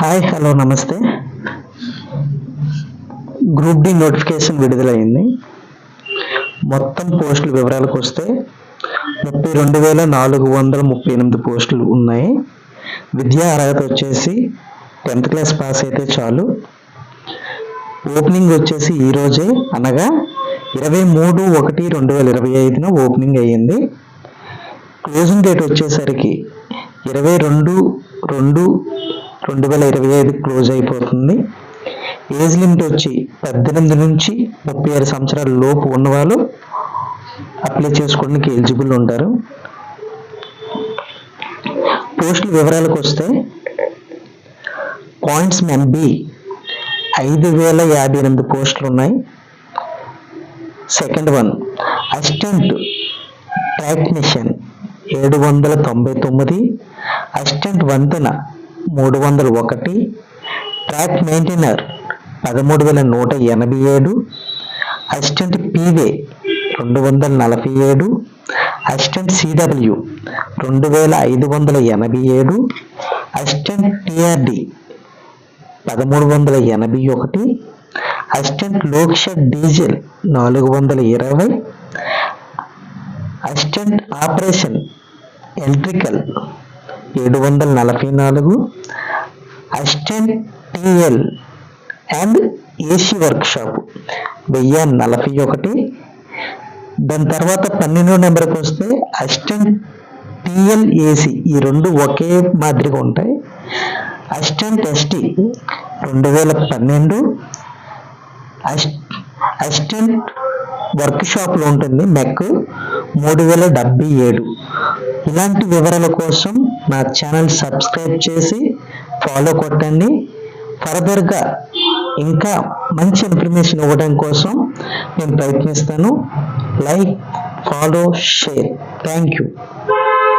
Hi hello నమస్తే. Group D notification విడుదలైంది. మొత్తం పోస్టుల వివరాలకు వస్తే 32,438 పోస్టులు ఉన్నాయి. విద్యా అర్హత వచ్చేసి 10th క్లాస్ పాస్ అయితే చాలు. ఓపెనింగ్ వచ్చేసి ఈరోజే అనగా 23/1/2025 ఓపెనింగ్ అయ్యింది. క్లోజింగ్ డేట్ వచ్చేసరికి 22/2/2025 క్లోజ్ అయిపోతుంది. ఏజ్ లిమిట్ వచ్చి 18 నుంచి 36 సంవత్సరాల లోపు ఉన్నవాళ్ళు అప్లై చేసుకోవడానికి ఎలిజిబుల్ ఉంటారు. పోస్టుల వివరాలకు వస్తే పాయింట్స్ మెన్ బి 5,058 పోస్టులు ఉన్నాయి. Second one assistant technician 799, assistant వంతెన 301, track maintainer 13,187, assistant P way 247, assistant CW 2,587, assistant TRD 1,381, assistant loco shed diesel 420, assistant operation electrical 744, assistant TL and AC workshop 1041. దాని తర్వాత 12వ నెంబర్కి వస్తే అసిస్టెంట్ టిఎల్ ఏసీ, ఈ రెండు ఒకే మాదిరిగా ఉంటాయి. అసిస్టెంట్ ఎస్టీ 2012, అసిస్టెంట్ వర్క్ షాప్లో ఉంటుంది మెక్ 3,077. ఇలాంటి వివరాల కోసం నా ఛానల్ సబ్స్క్రైబ్ చేసి ఫాలో కొట్టండి. ఫర్దర్గా ఇంకా మంచి ఇన్ఫర్మేషన్ ఇవ్వడం కోసం నేను ప్రయత్నిస్తాను. Like, follow, share. Thank you.